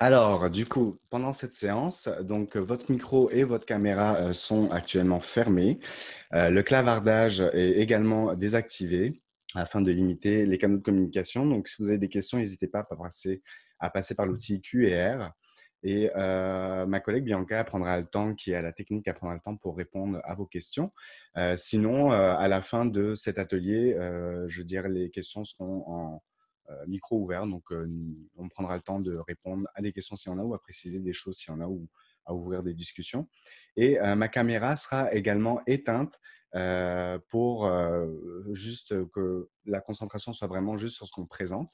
Alors, du coup, pendant cette séance, donc votre micro et votre caméra sont actuellement fermés. Le clavardage est également désactivé afin de limiter les canaux de communication. Donc, si vous avez des questions, n'hésitez pas à passer par l'outil Q&R. Et ma collègue Bianca prendra le temps, qui a la technique, prendra le temps pour répondre à vos questions. Sinon, à la fin de cet atelier, je dirais les questions seront en micro ouvert. Donc, on prendra le temps de répondre à des questions s'il y en a ou à préciser des choses s'il y en a ou à ouvrir des discussions. Et ma caméra sera également éteinte pour juste que la concentration soit vraiment juste sur ce qu'on présente.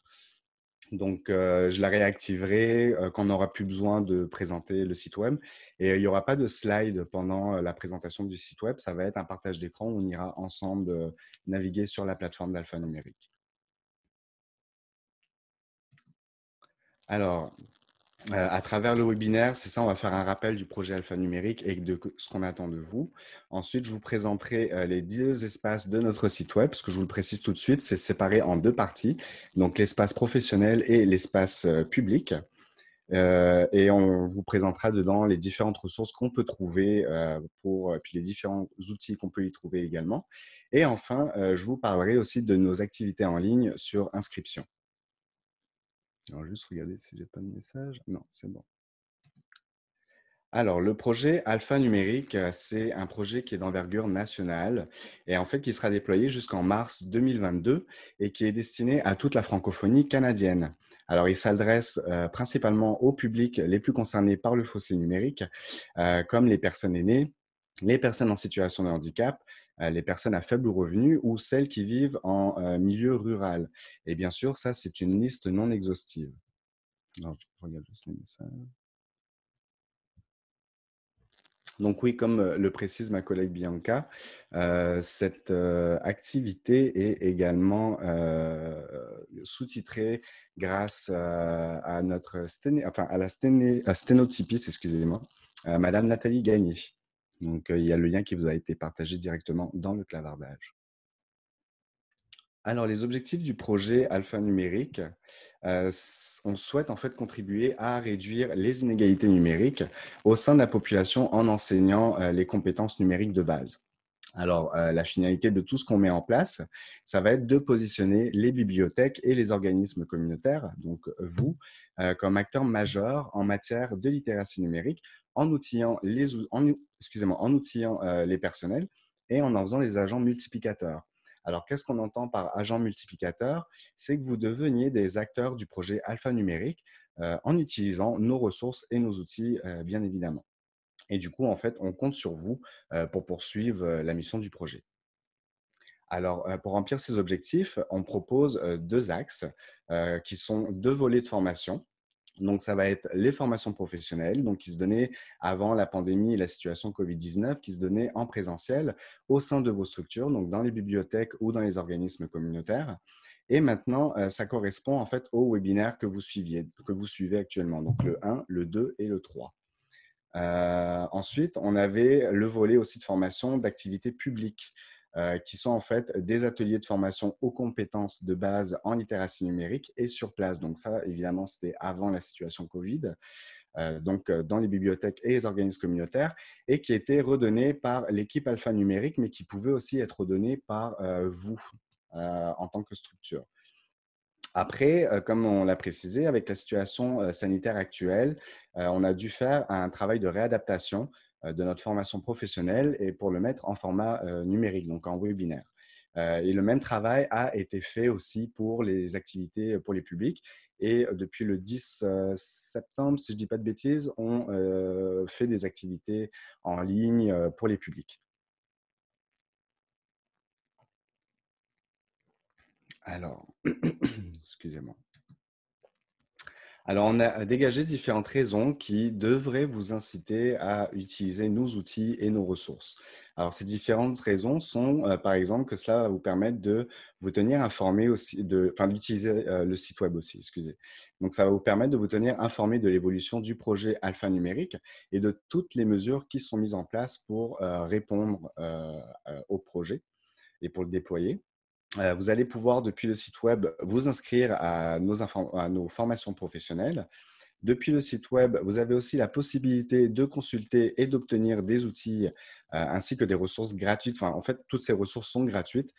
Donc, je la réactiverai quand on n'aura plus besoin de présenter le site web. Et il n'y aura pas de slide pendant la présentation du site web. Ça va être un partage d'écran où on ira ensemble naviguer sur la plateforme d'Alphanumérique. Alors, à travers le webinaire, c'est ça, on va faire un rappel du projet alphanumérique et de ce qu'on attend de vous. Ensuite, je vous présenterai les 2 espaces de notre site web, parce que je vous le précise tout de suite, c'est séparé en 2 parties, donc l'espace professionnel et l'espace public. Et on vous présentera dedans les différentes ressources qu'on peut trouver, puis les différents outils qu'on peut y trouver également. Et enfin, je vous parlerai aussi de nos activités en ligne sur inscription. Alors, juste regarder si j'ai pas de message. Non, c'est bon. Alors, le projet Alphanumérique, c'est un projet qui est d'envergure nationale et en fait qui sera déployé jusqu'en mars 2022 et qui est destiné à toute la francophonie canadienne. Alors, il s'adresse principalement aux publics les plus concernés par le fossé numérique, comme les personnes aînées, les personnes en situation de handicap, les personnes à faible revenu ou celles qui vivent en milieu rural. Et bien sûr, ça, c'est une liste non exhaustive. Alors, je regarde juste les messages. Donc oui, comme le précise ma collègue Bianca, cette activité est également sous-titrée grâce à notre sténotypiste, excusez-moi, Madame Nathalie Gagné. Donc il y a le lien qui vous a été partagé directement dans le clavardage. Alors, les objectifs du projet alphanumérique, on souhaite en fait contribuer à réduire les inégalités numériques au sein de la population en enseignant les compétences numériques de base. Alors, la finalité de tout ce qu'on met en place, ça va être de positionner les bibliothèques et les organismes communautaires, donc vous, comme acteurs majeurs en matière de littératie numérique, en outillant en outillant les personnels et en faisant des agents multiplicateurs. Alors, qu'est-ce qu'on entend par agent multiplicateur? C'est que vous deveniez des acteurs du projet alphanumérique en utilisant nos ressources et nos outils, bien évidemment. Et du coup, en fait, on compte sur vous pour poursuivre la mission du projet. Alors, pour remplir ces objectifs, on propose 2 axes qui sont 2 volets de formation. Donc, ça va être les formations professionnelles, donc qui se donnaient avant la pandémie et la situation Covid-19, qui se donnaient en présentiel au sein de vos structures, donc dans les bibliothèques ou dans les organismes communautaires. Et maintenant, ça correspond en fait au webinaire que vous suivez actuellement, donc le 1, le 2 et le 3. Ensuite, on avait le volet aussi de formation d'activités publiques, qui sont en fait des ateliers de formation aux compétences de base en littératie numérique et sur place. Donc ça, évidemment, c'était avant la situation Covid, dans les bibliothèques et les organismes communautaires, et qui étaient redonnés par l'équipe alphanumérique, mais qui pouvaient aussi être redonnés par vous en tant que structure. Après, comme on l'a précisé, avec la situation sanitaire actuelle, on a dû faire un travail de réadaptation de notre formation professionnelle et pour le mettre en format numérique, donc en webinaire. Et le même travail a été fait aussi pour les activités pour les publics. Et depuis le 10 septembre, si je ne dis pas de bêtises, on fait des activités en ligne pour les publics. Alors, excusez-moi. Alors, on a dégagé différentes raisons qui devraient vous inciter à utiliser nos outils et nos ressources. Alors, ces différentes raisons sont, par exemple, que cela va vous permettre de vous tenir informé aussi, d'utiliser le site web aussi, excusez. Donc, ça va vous permettre de vous tenir informé de l'évolution du projet alphanumérique et de toutes les mesures qui sont mises en place pour répondre au projet et pour le déployer. Vous allez pouvoir, depuis le site web, vous inscrire à nos formations professionnelles. Depuis le site web, vous avez aussi la possibilité de consulter et d'obtenir des outils ainsi que des ressources gratuites. Enfin, en fait, toutes ces ressources sont gratuites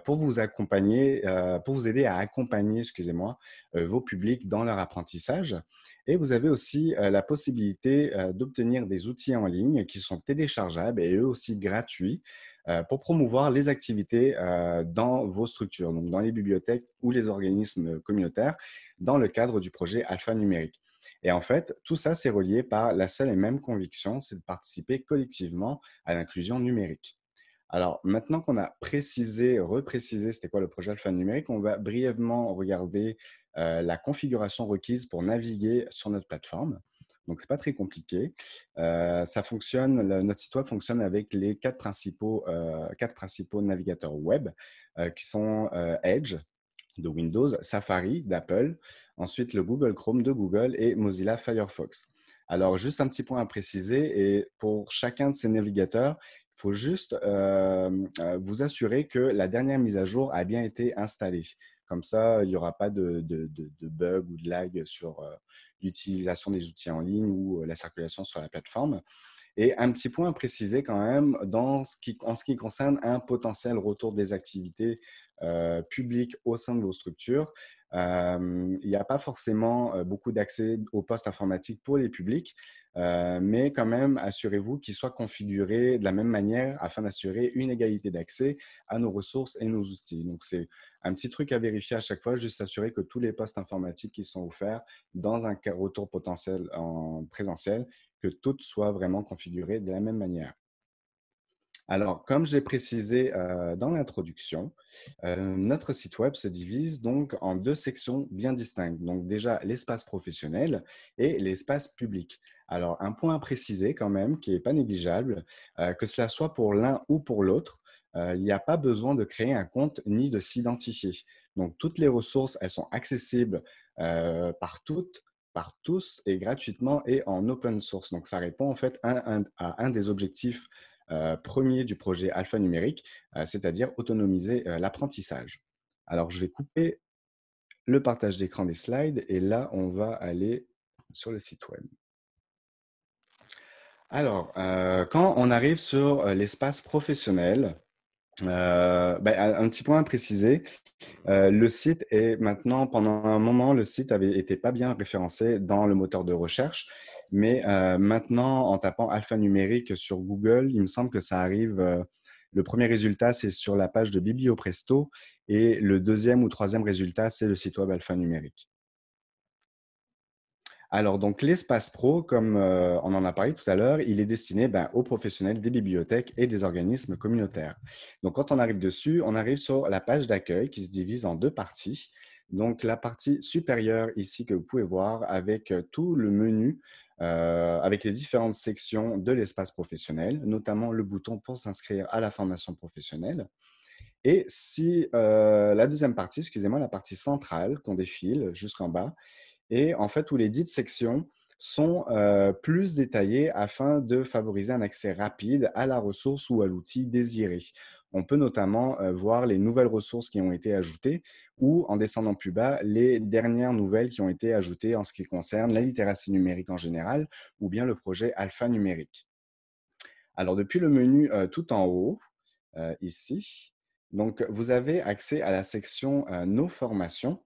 pour vous accompagner, pour vous aider à accompagner, excusez-moi, vos publics dans leur apprentissage. Et vous avez aussi la possibilité d'obtenir des outils en ligne qui sont téléchargeables et eux aussi gratuits pour promouvoir les activités dans vos structures, donc dans les bibliothèques ou les organismes communautaires, dans le cadre du projet Alpha Numérique. Et en fait, tout ça, c'est relié par la seule et même conviction, c'est de participer collectivement à l'inclusion numérique. Alors, maintenant qu'on a précisé, reprécisé c'était quoi le projet alphanumérique, on va brièvement regarder la configuration requise pour naviguer sur notre plateforme. Donc, ce n'est pas très compliqué. Ça fonctionne, notre site web fonctionne avec les quatre principaux navigateurs web qui sont Edge de Windows, Safari d'Apple, ensuite le Google Chrome de Google et Mozilla Firefox. Alors, juste un petit point à préciser, et pour chacun de ces navigateurs, il faut juste vous assurer que la dernière mise à jour a bien été installée. Comme ça, il n'y aura pas de bug ou de lag sur l'utilisation des outils en ligne ou la circulation sur la plateforme. Et un petit point à préciser quand même, en ce qui concerne un potentiel retour des activités publiques au sein de vos structures, il n'y a pas forcément beaucoup d'accès aux postes informatiques pour les publics, mais quand même, assurez-vous qu'ils soient configurés de la même manière afin d'assurer une égalité d'accès à nos ressources et nos outils. Donc, c'est un petit truc à vérifier à chaque fois, juste s'assurer que tous les postes informatiques qui sont offerts dans un retour potentiel en présentiel que toutes soient vraiment configurées de la même manière. Alors, comme j'ai précisé dans l'introduction, notre site web se divise donc en deux sections bien distinctes. Donc déjà, l'espace professionnel et l'espace public. Alors, un point à préciser quand même, qui n'est pas négligeable, que cela soit pour l'un ou pour l'autre, il n'y a pas besoin de créer un compte ni de s'identifier. Donc, toutes les ressources, elles sont accessibles par toutes, par tous et gratuitement et en open source. Donc, ça répond en fait à un des objectifs premiers du projet alphanumérique, c'est-à-dire autonomiser l'apprentissage. Alors, je vais couper le partage d'écran des slides et là, on va aller sur le site web. Alors, quand on arrive sur l'espace professionnel, un petit point à préciser, le site est maintenant, pendant un moment, le site avait été pas bien référencé dans le moteur de recherche, mais maintenant, en tapant alphanumérique sur Google, il me semble que ça arrive. Le premier résultat, c'est sur la page de BiblioPresto, et le deuxième ou troisième résultat, c'est le site web alphanumérique. Alors, donc, l'espace pro, comme on en a parlé tout à l'heure, il est destiné aux professionnels des bibliothèques et des organismes communautaires. Donc, quand on arrive dessus, on arrive sur la page d'accueil qui se divise en deux parties. Donc, la partie supérieure ici que vous pouvez voir avec tout le menu, avec les différentes sections de l'espace professionnel, notamment le bouton pour s'inscrire à la formation professionnelle. Et si la deuxième partie, excusez-moi, la partie centrale qu'on défile jusqu'en bas, et en fait, où les dites sections sont plus détaillées afin de favoriser un accès rapide à la ressource ou à l'outil désiré. On peut notamment voir les nouvelles ressources qui ont été ajoutées ou, en descendant plus bas, les dernières nouvelles qui ont été ajoutées en ce qui concerne la littératie numérique en général ou bien le projet Alpha numérique. Alors, depuis le menu tout en haut, ici, donc, vous avez accès à la section Nos formations,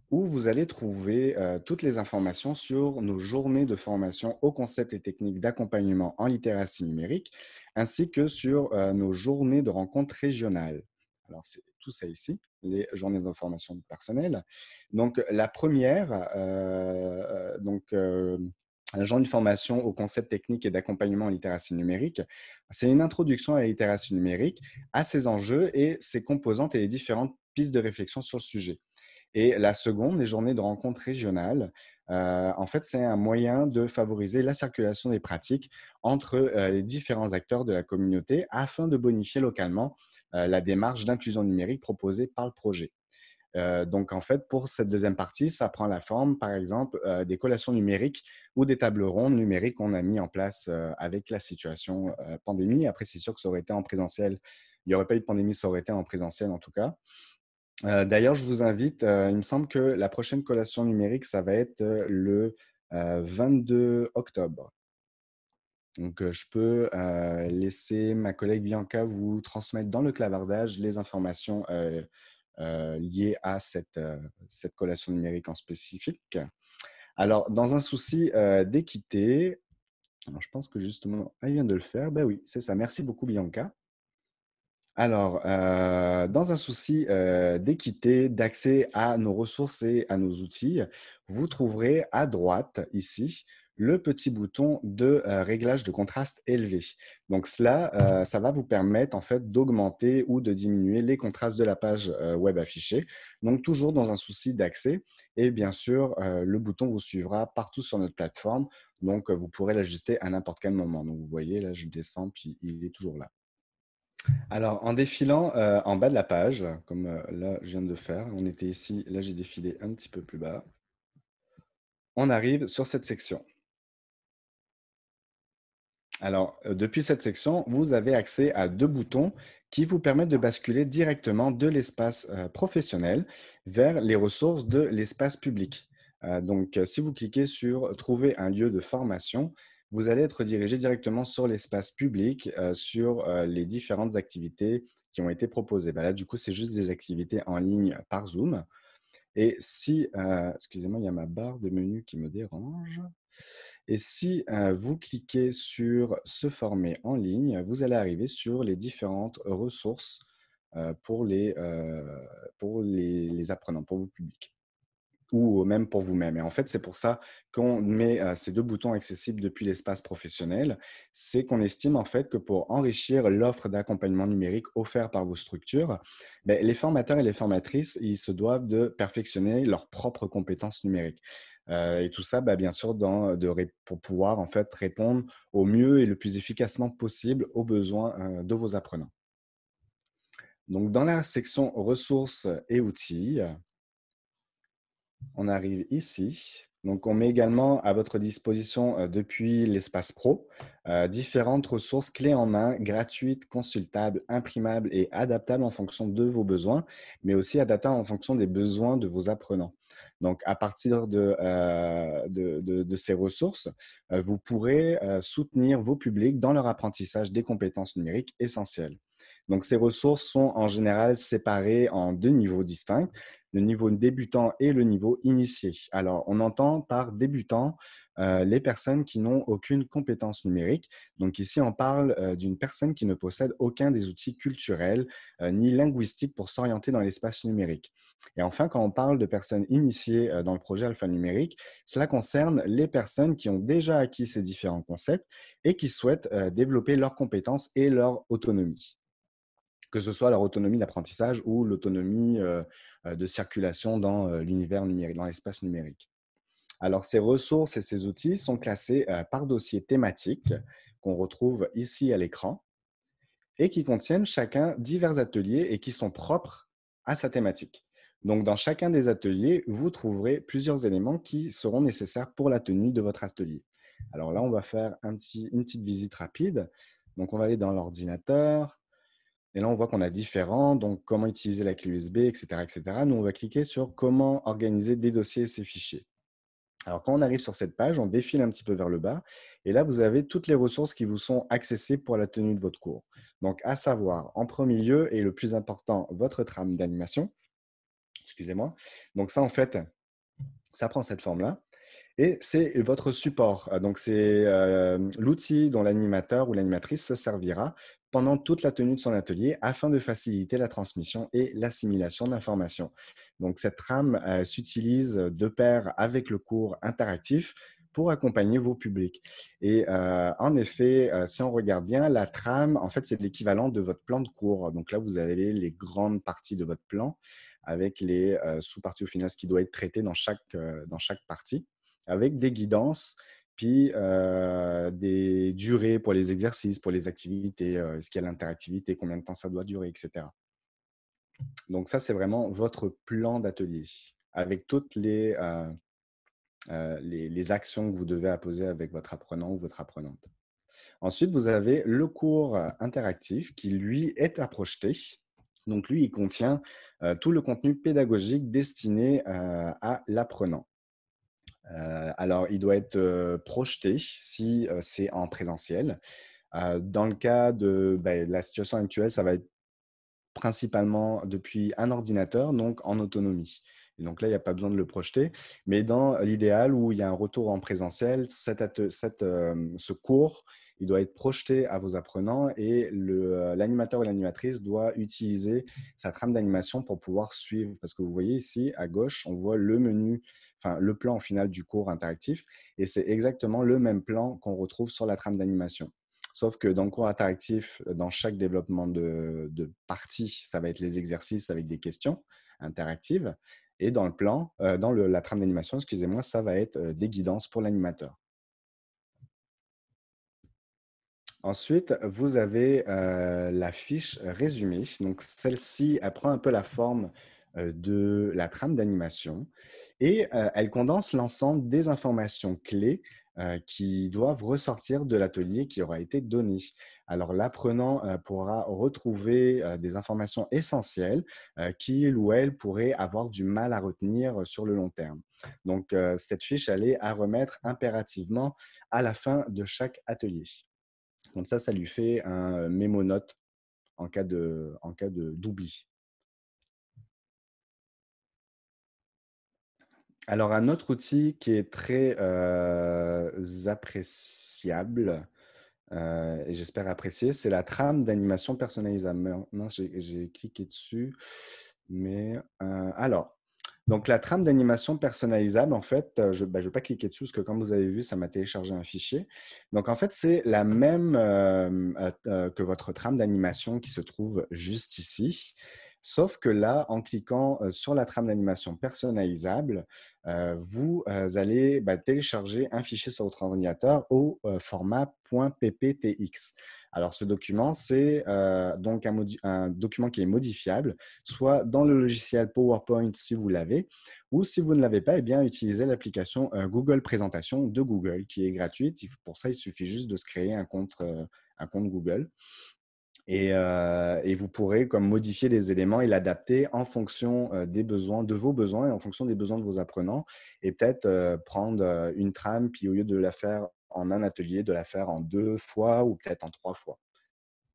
où vous allez trouver toutes les informations sur nos journées de formation aux concepts et techniques d'accompagnement en littératie numérique, ainsi que sur nos journées de rencontres régionales. Alors, c'est tout ça ici, les journées de formation du personnel. Donc, la première, la journée de formation aux concepts techniques et d'accompagnement en littératie numérique, c'est une introduction à la littératie numérique, à ses enjeux et ses composantes et les différentes pistes de réflexion sur le sujet. Et la seconde, les journées de rencontres régionales, en fait, c'est un moyen de favoriser la circulation des pratiques entre les différents acteurs de la communauté afin de bonifier localement la démarche d'inclusion numérique proposée par le projet. Donc, en fait, pour cette deuxième partie, ça prend la forme, par exemple, des collations numériques ou des tables rondes numériques qu'on a mis en place avec la situation pandémie. Après, c'est sûr que ça aurait été en présentiel. Il n'y aurait pas eu de pandémie, ça aurait été en présentiel en tout cas. D'ailleurs, je vous invite, il me semble que la prochaine collation numérique, ça va être le 22 octobre. Donc, je peux laisser ma collègue Bianca vous transmettre dans le clavardage les informations liées à cette collation numérique en spécifique. Alors, dans un souci d'équité, alors je pense que justement, elle vient de le faire. Ben oui, c'est ça. Merci beaucoup, Bianca. Alors, dans un souci d'équité, d'accès à nos ressources et à nos outils, vous trouverez à droite, ici, le petit bouton de réglage de contraste élevé. Donc cela, ça va vous permettre en fait d'augmenter ou de diminuer les contrastes de la page web affichée. Donc toujours dans un souci d'accès. Et bien sûr, le bouton vous suivra partout sur notre plateforme. Donc vous pourrez l'ajuster à n'importe quel moment. Donc vous voyez, là, je descends, puis il est toujours là. Alors, en défilant en bas de la page, comme là je viens de le faire, on était ici, là j'ai défilé un petit peu plus bas, on arrive sur cette section. Alors, depuis cette section, vous avez accès à deux boutons qui vous permettent de basculer directement de l'espace professionnel vers les ressources de l'espace public. Donc, si vous cliquez sur Trouver un lieu de formation, vous allez être dirigé directement sur l'espace public, sur les différentes activités qui ont été proposées. Bah là, du coup, c'est juste des activités en ligne par Zoom. Et si, excusez-moi, il y a ma barre de menu qui me dérange. Et si vous cliquez sur Se former en ligne, vous allez arriver sur les différentes ressources pour les apprenants, pour vos publics ou même pour vous-même. Et en fait, c'est pour ça qu'on met ces deux boutons accessibles depuis l'espace professionnel. C'est qu'on estime en fait que pour enrichir l'offre d'accompagnement numérique offert par vos structures, ben, les formateurs et les formatrices, ils se doivent de perfectionner leurs propres compétences numériques. Et tout ça, ben, bien sûr, pour pouvoir en fait répondre au mieux et le plus efficacement possible aux besoins de vos apprenants. Donc, dans la section ressources et outils, on arrive ici. Donc, on met également à votre disposition depuis l'espace pro différentes ressources clés en main, gratuites, consultables, imprimables et adaptables en fonction de vos besoins, mais aussi adaptables en fonction des besoins de vos apprenants. Donc, à partir de ces ressources, vous pourrez soutenir vos publics dans leur apprentissage des compétences numériques essentielles. Donc, ces ressources sont en général séparées en deux niveaux distincts, le niveau débutant et le niveau initié. Alors, on entend par débutant les personnes qui n'ont aucune compétence numérique. Donc ici, on parle d'une personne qui ne possède aucun des outils culturels ni linguistiques pour s'orienter dans l'espace numérique. Et enfin, quand on parle de personnes initiées dans le projet alphanumérique, cela concerne les personnes qui ont déjà acquis ces différents concepts et qui souhaitent développer leurs compétences et leur autonomie, que ce soit leur autonomie d'apprentissage ou l'autonomie de circulation dans l'univers numérique, dans l'espace numérique. Alors, ces ressources et ces outils sont classés par dossier thématique qu'on retrouve ici à l'écran et qui contiennent chacun divers ateliers et qui sont propres à sa thématique. Donc, dans chacun des ateliers, vous trouverez plusieurs éléments qui seront nécessaires pour la tenue de votre atelier. Alors là, on va faire une petite visite rapide. Donc, on va aller dans l'ordinateur. Et là, on voit qu'on a différents, donc comment utiliser la clé USB, etc., etc. Nous, on va cliquer sur comment organiser des dossiers et ses fichiers. Alors, quand on arrive sur cette page, on défile un petit peu vers le bas et là, vous avez toutes les ressources qui vous sont accessibles pour la tenue de votre cours. Donc, à savoir, en premier lieu et le plus important, votre trame d'animation. Excusez-moi. Donc, ça, en fait, ça prend cette forme-là. Et c'est votre support. Donc, c'est l'outil dont l'animateur ou l'animatrice se servira pendant toute la tenue de son atelier afin de faciliter la transmission et l'assimilation d'informations. Donc, cette trame s'utilise de pair avec le cours interactif pour accompagner vos publics. Et en effet, si on regarde bien, la trame, en fait, c'est l'équivalent de votre plan de cours. Donc là, vous avez les grandes parties de votre plan avec les sous-parties au final, ce qui doit être traité dans chaque partie avec des guidances, puis des durées pour les exercices, pour les activités, est-ce qu'il y a l'interactivité, combien de temps ça doit durer, etc. Donc ça, c'est vraiment votre plan d'atelier avec toutes les actions que vous devez apposer avec votre apprenant ou votre apprenante. Ensuite, vous avez le cours interactif qui, lui, est à projeter. Donc, lui, il contient tout le contenu pédagogique destiné à l'apprenant. Alors, il doit être projeté si c'est en présentiel. Dans le cas de la situation actuelle, ça va être principalement depuis un ordinateur, donc en autonomie. Et donc là, il n'y a pas besoin de le projeter. Mais dans l'idéal où il y a un retour en présentiel, ce cours, il doit être projeté à vos apprenants et l'animateur ou l'animatrice doit utiliser sa trame d'animation pour pouvoir suivre. Parce que vous voyez ici, à gauche, on voit le menu, enfin le plan final du cours interactif. Et c'est exactement le même plan qu'on retrouve sur la trame d'animation. Sauf que dans le cours interactif, dans chaque développement de partie, ça va être les exercices avec des questions interactives. Et dans le plan, la trame d'animation, excusez-moi, ça va être des guidances pour l'animateur. Ensuite, vous avez la fiche résumée. Donc, celle-ci, elle prend un peu la forme de la trame d'animation et elle condense l'ensemble des informations clés qui doivent ressortir de l'atelier qui aura été donné. Alors, l'apprenant pourra retrouver des informations essentielles qu'il ou elle pourrait avoir du mal à retenir sur le long terme. Donc, cette fiche, elle est à remettre impérativement à la fin de chaque atelier. Comme ça lui fait un mémo note en cas d'oubli. Alors un autre outil qui est très, appréciable, et j'espère apprécié, c'est la trame d'animation personnalisable. Mince, j'ai cliqué dessus, mais, alors, donc la trame d'animation personnalisable, en fait, je ne vais pas cliquer dessus parce que comme vous avez vu, ça m'a téléchargé un fichier. Donc en fait, c'est la même que votre trame d'animation qui se trouve juste ici. Sauf que là, en cliquant sur la trame d'animation personnalisable, vous allez télécharger un fichier sur votre ordinateur au format .pptx. Alors, ce document, c'est donc un document qui est modifiable, soit dans le logiciel PowerPoint si vous l'avez, ou si vous ne l'avez pas, eh bien, utilisez l'application Google Présentation de Google qui est gratuite. Pour ça, il suffit juste de se créer un compte Google. Et vous pourrez comme modifier les éléments et l'adapter en fonction des besoins, de vos besoins et en fonction des besoins de vos apprenants. Et peut-être prendre une trame, puis au lieu de la faire en un atelier, de la faire en 2 fois ou peut-être en 3 fois,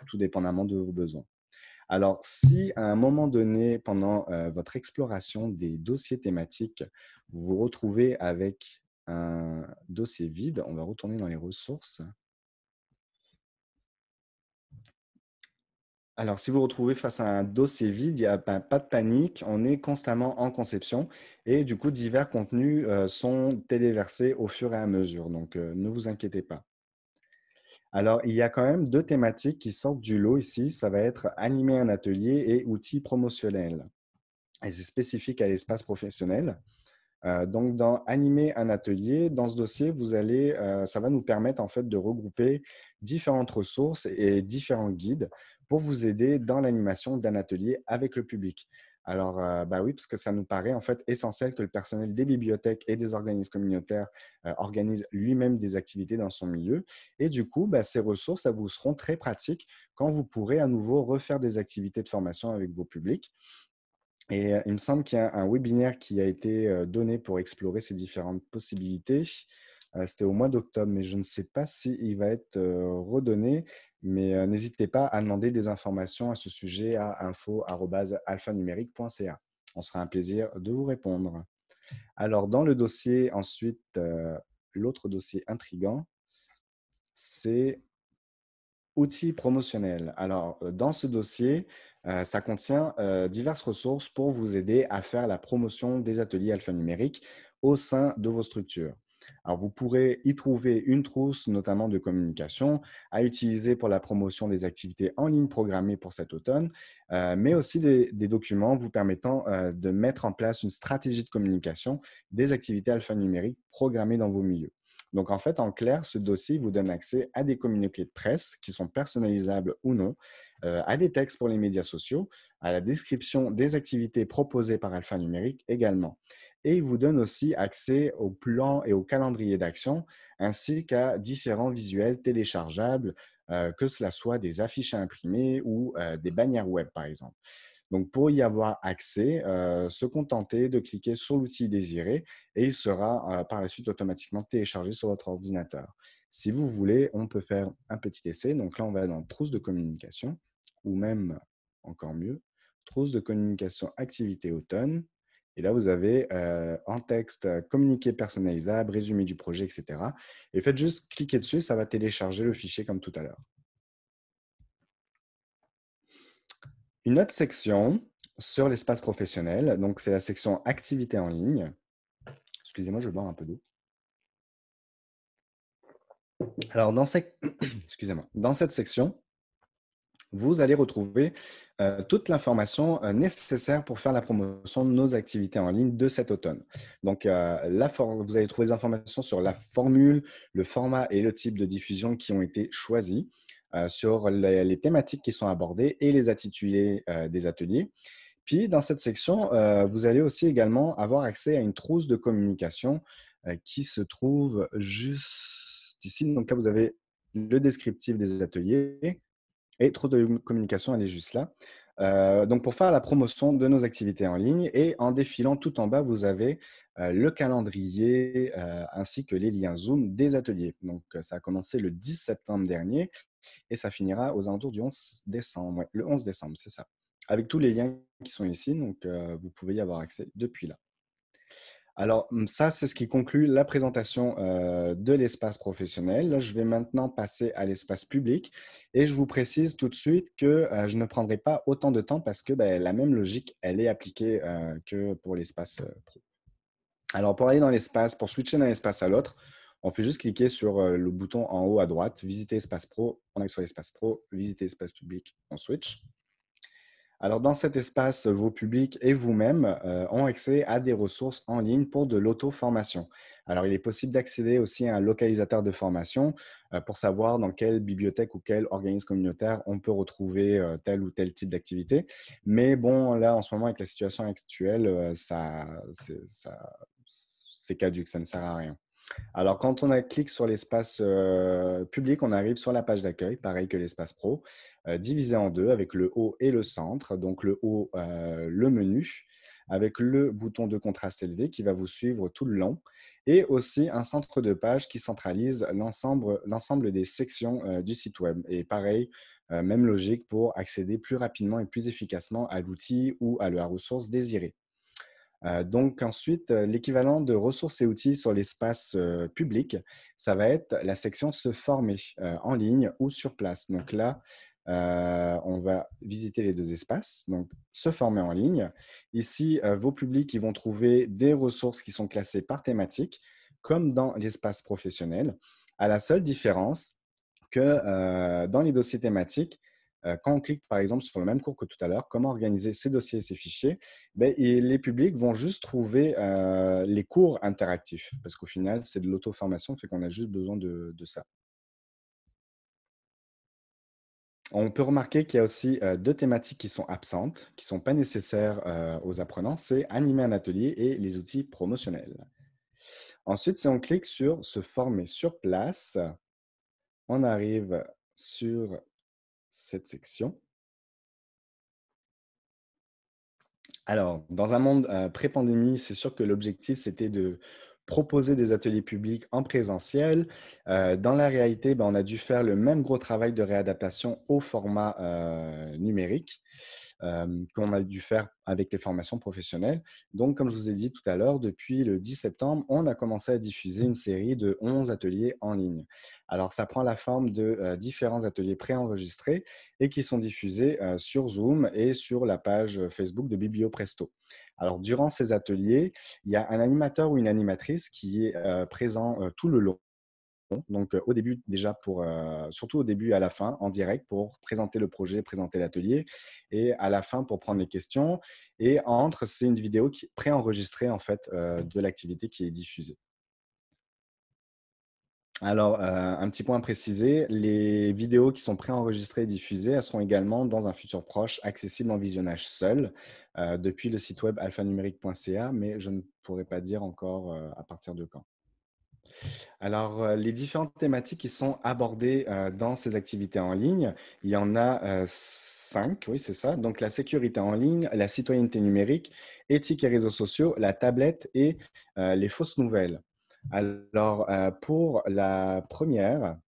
tout dépendamment de vos besoins. Alors, si à un moment donné, pendant votre exploration des dossiers thématiques, vous vous retrouvez avec un dossier vide, on va retourner dans les ressources. Alors, si vous vous retrouvez face à un dossier vide, il n'y a pas de panique, on est constamment en conception et du coup, divers contenus sont téléversés au fur et à mesure, donc ne vous inquiétez pas. Alors, il y a quand même deux thématiques qui sortent du lot ici, ça va être animer un atelier et outils promotionnels. Et c'est spécifique à l'espace professionnel. Donc, dans animer un atelier, dans ce dossier, ça va nous permettre en fait de regrouper différentes ressources et différents guides pour vous aider dans l'animation d'un atelier avec le public. Alors, oui, parce que ça nous paraît en fait essentiel que le personnel des bibliothèques et des organismes communautaires organise lui-même des activités dans son milieu. Et du coup, ces ressources, ça vous seront très pratiques quand vous pourrez à nouveau refaire des activités de formation avec vos publics. Et il me semble qu'il y a un webinaire qui a été donné pour explorer ces différentes possibilités. C'était au mois d'octobre, mais je ne sais pas s'il va être redonné. Mais n'hésitez pas à demander des informations à ce sujet à info@alphanumérique.ca. On sera un plaisir de vous répondre. Alors, dans le dossier, ensuite, l'autre dossier intriguant, c'est outils promotionnels. Alors, dans ce dossier, ça contient diverses ressources pour vous aider à faire la promotion des ateliers alphanumériques au sein de vos structures. Alors, vous pourrez y trouver une trousse, notamment de communication, à utiliser pour la promotion des activités en ligne programmées pour cet automne, mais aussi des documents vous permettant de mettre en place une stratégie de communication des activités alphanumériques programmées dans vos milieux. Donc, en fait, en clair, ce dossier vous donne accès à des communiqués de presse qui sont personnalisables ou non, à des textes pour les médias sociaux, à la description des activités proposées par Alphanumérique également. Et il vous donne aussi accès au plan et au calendrier d'action, ainsi qu'à différents visuels téléchargeables, que cela soit des affiches à imprimer ou des bannières web, par exemple. Donc, pour y avoir accès, se contenter de cliquer sur l'outil désiré et il sera par la suite automatiquement téléchargé sur votre ordinateur. Si vous voulez, on peut faire un petit essai. Donc là, on va dans trousse de communication ou même, encore mieux, trousse de communication activité automne. Et là, vous avez en texte communiqué personnalisable, résumé du projet, etc. Et faites juste cliquer dessus, ça va télécharger le fichier comme tout à l'heure. Une autre section sur l'espace professionnel, donc c'est la section activité en ligne. Excusez-moi, je bois un peu d'eau. Alors, excusez-moi, dans cette section, vous allez retrouver toute l'information nécessaire pour faire la promotion de nos activités en ligne de cet automne. Donc, vous allez trouver des informations sur la formule, le format et le type de diffusion qui ont été choisis, sur les thématiques qui sont abordées et les intitulés des ateliers. Puis, dans cette section, vous allez aussi également avoir accès à une trousse de communication qui se trouve juste ici. Donc là, vous avez le descriptif des ateliers et trousse de communication, elle est juste là. Donc, pour faire la promotion de nos activités en ligne et en défilant tout en bas, vous avez le calendrier ainsi que les liens Zoom des ateliers. Donc, ça a commencé le 10 septembre dernier et ça finira aux alentours du 11 décembre. Ouais, le 11 décembre, c'est ça. Avec tous les liens qui sont ici, donc vous pouvez y avoir accès depuis là. Alors, ça, c'est ce qui conclut la présentation de l'espace professionnel. Là, je vais maintenant passer à l'espace public et je vous précise tout de suite que je ne prendrai pas autant de temps parce que ben, la même logique, elle est appliquée que pour l'espace pro. Alors, pour aller dans l'espace, pour switcher d'un espace à l'autre, on fait juste cliquer sur le bouton en haut à droite, visiter espace pro, on arrive sur l'espace pro, visiter espace public, on switch. Alors, dans cet espace, vos publics et vous-même ont accès à des ressources en ligne pour de l'auto-formation. Alors, il est possible d'accéder aussi à un localisateur de formation pour savoir dans quelle bibliothèque ou quel organisme communautaire on peut retrouver tel ou tel type d'activité. Mais bon, là, en ce moment, avec la situation actuelle, c'est caduque, ça ne sert à rien. Alors, quand on clique sur l'espace public, on arrive sur la page d'accueil, pareil que l'espace pro, divisé en deux avec le haut et le centre. Donc, le haut, le menu, avec le bouton de contraste élevé qui va vous suivre tout le long, et aussi un centre de page qui centralise l'ensemble des sections du site web. Et pareil, même logique pour accéder plus rapidement et plus efficacement à l'outil ou à la ressource désirée. Donc ensuite, l'équivalent de ressources et outils sur l'espace public, ça va être la section se former en ligne ou sur place. Donc là, on va visiter les deux espaces. Donc, se former en ligne. Ici, vos publics ils vont trouver des ressources qui sont classées par thématique, comme dans l'espace professionnel, à la seule différence que dans les dossiers thématiques, quand on clique par exemple sur le même cours que tout à l'heure, comment organiser ces dossiers et ces fichiers, ben, et les publics vont juste trouver les cours interactifs, parce qu'au final, c'est de l'auto-formation, fait qu'on a juste besoin de ça. On peut remarquer qu'il y a aussi deux thématiques qui sont absentes, qui ne sont pas nécessaires aux apprenants, c'est animer un atelier et les outils promotionnels. Ensuite, si on clique sur se former sur place, on arrive sur cette section. Alors, dans un monde pré-pandémie, c'est sûr que l'objectif, c'était de proposer des ateliers publics en présentiel. Dans la réalité, ben, on a dû faire le même gros travail de réadaptation au format numérique qu'on a dû faire avec les formations professionnelles. Donc, comme je vous ai dit tout à l'heure, depuis le 10 septembre, on a commencé à diffuser une série de 11 ateliers en ligne. Alors, ça prend la forme de différents ateliers préenregistrés et qui sont diffusés sur Zoom et sur la page Facebook de Biblio Presto. Alors, durant ces ateliers, il y a un animateur ou une animatrice qui est présent tout le long. Donc, au début, déjà, surtout au début et à la fin, en direct, pour présenter le projet, présenter l'atelier, et à la fin, pour prendre les questions. Et entre, c'est une vidéo qui est préenregistrée, en fait, de l'activité qui est diffusée. Alors, un petit point à préciser, les vidéos qui sont préenregistrées et diffusées, elles seront également, dans un futur proche, accessibles en visionnage seul depuis le site web alphanumérique.ca, mais je ne pourrais pas dire encore à partir de quand. Alors, les différentes thématiques qui sont abordées dans ces activités en ligne, il y en a cinq, oui, c'est ça. Donc, la sécurité en ligne, la citoyenneté numérique, éthique et réseaux sociaux, la tablette et les fausses nouvelles. Alors, pour la première,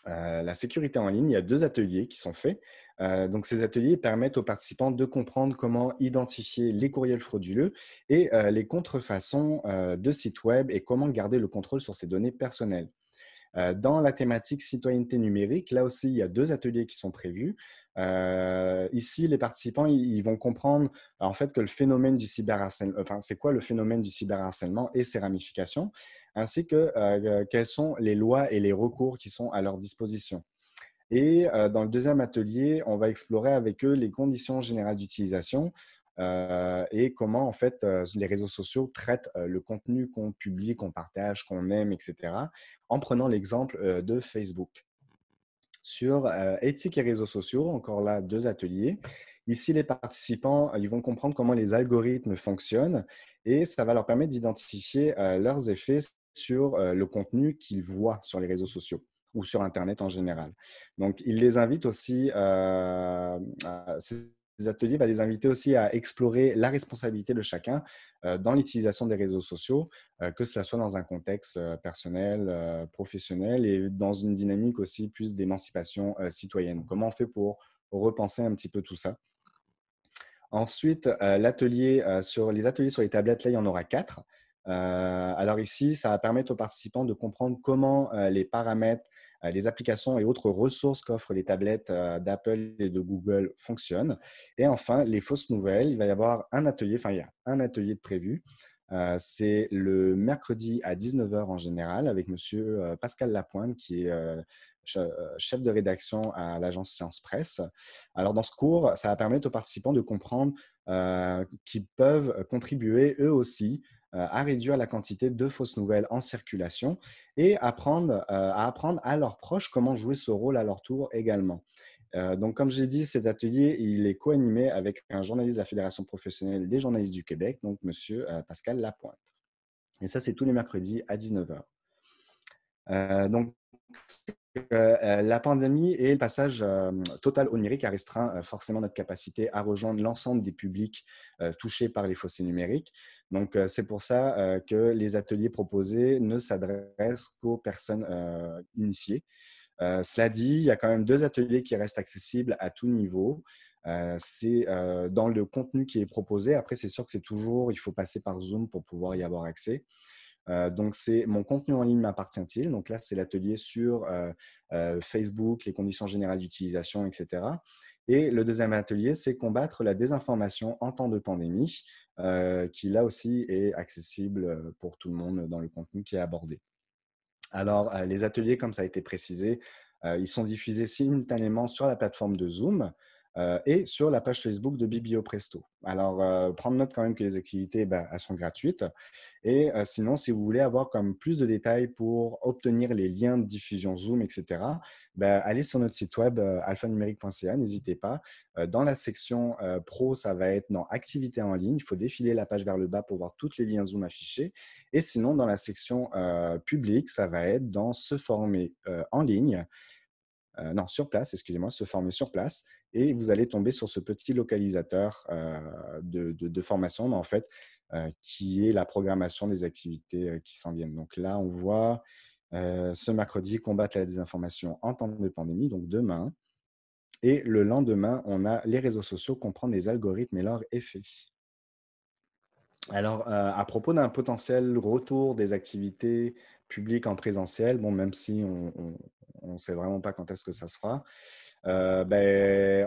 la sécurité en ligne, il y a deux ateliers qui sont faits. Donc, ces ateliers permettent aux participants de comprendre comment identifier les courriels frauduleux et les contrefaçons de sites web et comment garder le contrôle sur ces données personnelles. Dans la thématique citoyenneté numérique, là aussi, il y a deux ateliers qui sont prévus. Ici, les participants, ils vont comprendre en fait que le phénomène du cyberharcèlement, enfin, c'est quoi le phénomène du cyberharcèlement et ses ramifications, ainsi que quelles sont les lois et les recours qui sont à leur disposition. Et dans le deuxième atelier, on va explorer avec eux les conditions générales d'utilisation et comment en fait les réseaux sociaux traitent le contenu qu'on publie, qu'on partage, qu'on aime, etc. En prenant l'exemple de Facebook. Sur éthique et réseaux sociaux, encore là, deux ateliers. Ici, les participants, ils vont comprendre comment les algorithmes fonctionnent et ça va leur permettre d'identifier leurs effets sur le contenu qu'ils voient sur les réseaux sociaux ou sur Internet en général. Donc, ils les invitent aussi, ces ateliers va les inviter aussi à explorer la responsabilité de chacun dans l'utilisation des réseaux sociaux, que cela soit dans un contexte personnel, professionnel et dans une dynamique aussi plus d'émancipation citoyenne. Comment on fait pour repenser un petit peu tout ça? Ensuite, sur les ateliers sur les tablettes, là, il y en aura quatre. Alors ici, ça va permettre aux participants de comprendre comment les paramètres, les applications et autres ressources qu'offrent les tablettes d'Apple et de Google fonctionnent. Et enfin, les fausses nouvelles, il va y avoir un atelier, enfin, il y a un atelier de prévu. C'est le mercredi à 19 heures en général avec Monsieur Pascal Lapointe, qui est chef de rédaction à l'agence Science Presse. Alors, dans ce cours, ça va permettre aux participants de comprendre qu'ils peuvent contribuer eux aussi à réduire la quantité de fausses nouvelles en circulation et à apprendre à leurs proches comment jouer ce rôle à leur tour également. Donc, comme j'ai dit, cet atelier, il est co-animé avec un journaliste de la Fédération professionnelle des journalistes du Québec, donc Monsieur Pascal Lapointe. Et ça, c'est tous les mercredis à 19 heures. Donc, la pandémie et le passage total au numérique a restreint forcément notre capacité à rejoindre l'ensemble des publics touchés par les fossés numériques. Donc, c'est pour ça que les ateliers proposés ne s'adressent qu'aux personnes initiées. Cela dit, il y a quand même deux ateliers qui restent accessibles à tout niveau. C'est dans le contenu qui est proposé. Après, c'est sûr que il faut passer par Zoom pour pouvoir y avoir accès. Donc, c'est mon contenu en ligne m'appartient-il. Donc là, c'est l'atelier sur Facebook, les conditions générales d'utilisation, etc. Et le deuxième atelier, c'est combattre la désinformation en temps de pandémie, qui là aussi est accessible pour tout le monde dans le contenu qui est abordé. Alors, les ateliers, comme ça a été précisé, ils sont diffusés simultanément sur la plateforme de Zoom et sur la page Facebook de BiblioPresto. Alors, prendre note quand même que les activités, elles sont gratuites. Et sinon, si vous voulez avoir comme plus de détails pour obtenir les liens de diffusion Zoom, etc., allez sur notre site web alphanumérique.ca, n'hésitez pas. Dans la section pro, ça va être dans activités en ligne. Il faut défiler la page vers le bas pour voir tous les liens Zoom affichés. Et sinon, dans la section publique, ça va être dans se former en ligne. Non, sur place, excusez-moi, se former sur place. Et vous allez tomber sur ce petit localisateur de formation, mais en fait, qui est la programmation des activités qui s'en viennent. Donc là, on voit ce mercredi combattre la désinformation en temps de pandémie, donc demain. Et le lendemain, on a les réseaux sociaux, comprendre les algorithmes et leurs effets. Alors, à propos d'un potentiel retour des activités publiques en présentiel, bon, même si on ne sait vraiment pas quand est-ce que ça se fera, on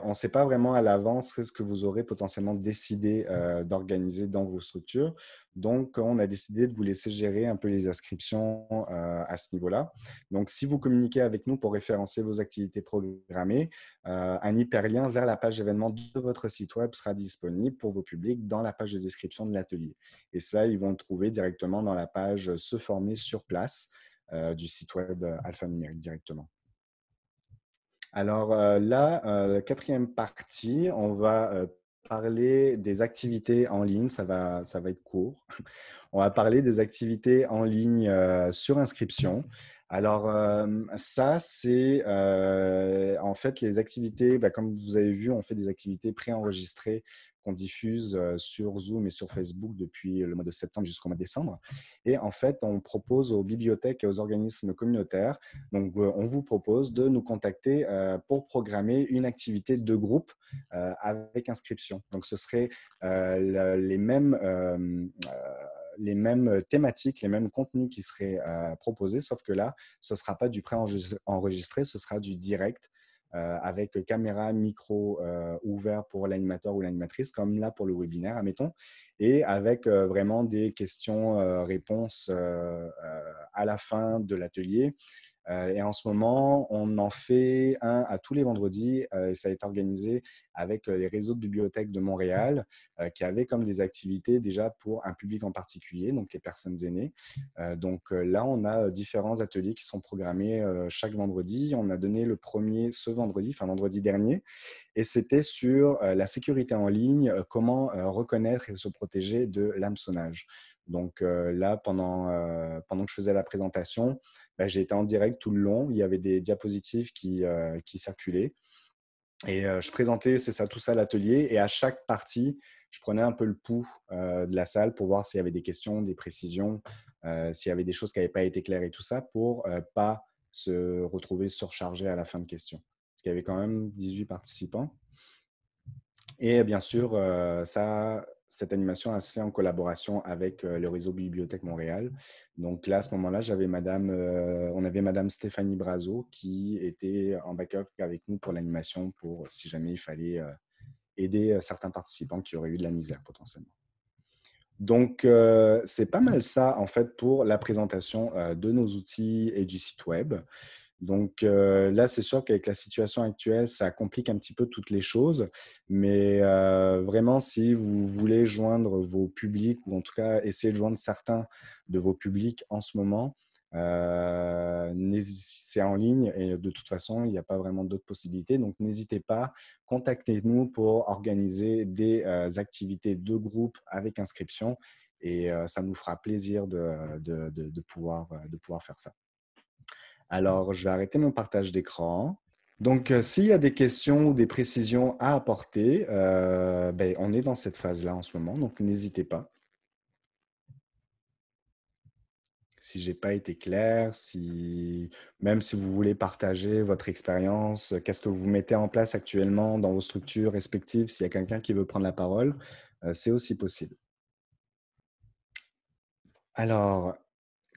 ne sait pas vraiment à l'avance ce que vous aurez potentiellement décidé d'organiser dans vos structures. Donc, on a décidé de vous laisser gérer un peu les inscriptions à ce niveau-là. Donc, si vous communiquez avec nous pour référencer vos activités programmées, un hyperlien vers la page événement de votre site web sera disponible pour vos publics dans la page de description de l'atelier. Et cela, ils vont le trouver directement dans la page Se former sur place du site web Alphanumérique directement. Alors là, quatrième partie, on va parler des activités en ligne, ça va être court. On va parler des activités en ligne sur inscription. Alors, ça, c'est en fait les activités, bah, comme vous avez vu, on fait des activités préenregistrées qu'on diffuse sur Zoom et sur Facebook depuis le mois de septembre jusqu'au mois de décembre. Et en fait, on propose aux bibliothèques et aux organismes communautaires, donc on vous propose de nous contacter pour programmer une activité de groupe avec inscription. Donc, ce serait les mêmes thématiques, les mêmes contenus qui seraient proposés, sauf que là, ce ne sera pas du pré-enregistré, ce sera du direct avec caméra, micro ouvert pour l'animateur ou l'animatrice, comme là pour le webinaire, admettons, et avec vraiment des questions-réponses à la fin de l'atelier. Et en ce moment, on en fait un à tous les vendredis et ça a été organisé avec les réseaux de bibliothèques de Montréal qui avaient comme des activités déjà pour un public en particulier, donc les personnes aînées. Donc là, on a différents ateliers qui sont programmés chaque vendredi. On a donné le premier ce vendredi, enfin vendredi dernier, et c'était sur la sécurité en ligne, comment reconnaître et se protéger de l'hameçonnage. Donc là, pendant que je faisais la présentation, bah, j'ai été en direct tout le long. Il y avait des diapositives qui circulaient. Et je présentais, c'est ça, tout ça à l'atelier. Et à chaque partie, je prenais un peu le pouls de la salle pour voir s'il y avait des questions, des précisions, s'il y avait des choses qui n'avaient pas été claires et tout ça, pour pas se retrouver surchargé à la fin de questions. Parce qu'il y avait quand même 18 participants. Et bien sûr, cette animation, elle se fait en collaboration avec le réseau Bibliothèque Montréal. Donc là, à ce moment-là, on avait Madame Stéphanie Brazo qui était en backup avec nous pour l'animation, pour si jamais il fallait aider certains participants qui auraient eu de la misère potentiellement. Donc, c'est pas mal ça, en fait, pour la présentation de nos outils et du site web. Donc là, c'est sûr qu'avec la situation actuelle, ça complique un petit peu toutes les choses. Mais vraiment, si vous voulez joindre vos publics, ou en tout cas essayer de joindre certains de vos publics en ce moment, c'est en ligne et de toute façon, il n'y a pas vraiment d'autres possibilités. Donc n'hésitez pas, contactez-nous pour organiser des activités de groupe avec inscription. Et ça nous fera plaisir de pouvoir faire ça. Alors, je vais arrêter mon partage d'écran. Donc, s'il y a des questions ou des précisions à apporter, ben, on est dans cette phase-là en ce moment, donc n'hésitez pas. Si j'ai pas été clair, même si vous voulez partager votre expérience, qu'est-ce que vous mettez en place actuellement dans vos structures respectives, s'il y a quelqu'un qui veut prendre la parole, c'est aussi possible. Alors,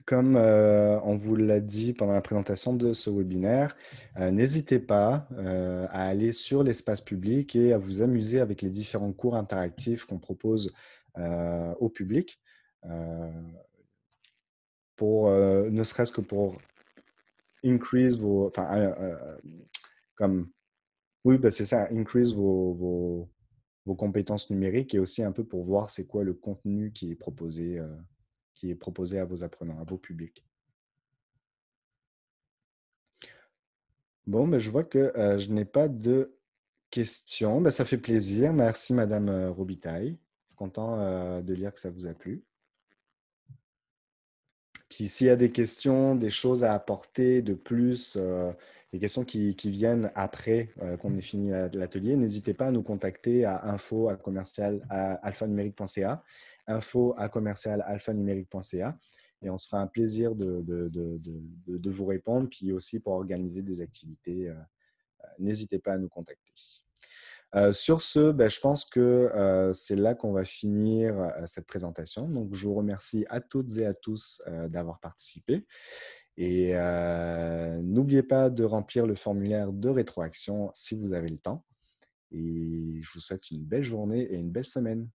comme on vous l'a dit pendant la présentation de ce webinaire, n'hésitez pas à aller sur l'espace public et à vous amuser avec les différents cours interactifs qu'on propose au public, euh, ne serait-ce que pour increase vos, enfin, comme, oui, bah, c'est ça, increase vos compétences numériques et aussi un peu pour voir c'est quoi le contenu qui est proposé à vos apprenants, à vos publics. Bon, ben, je vois que je n'ai pas de questions. Ben, ça fait plaisir. Merci, Madame Robitaille. Content de lire que ça vous a plu. Puis s'il y a des questions, des choses à apporter de plus, des questions qui viennent après qu'on ait fini l'atelier, n'hésitez pas à nous contacter à info@alphanumérique.ca, info@alphanumérique.ca, et on se fera un plaisir de vous répondre, puis aussi pour organiser des activités. N'hésitez pas à nous contacter. Sur ce, ben, je pense que c'est là qu'on va finir cette présentation. Donc, je vous remercie à toutes et à tous d'avoir participé. Et n'oubliez pas de remplir le formulaire de rétroaction si vous avez le temps. Et je vous souhaite une belle journée et une belle semaine.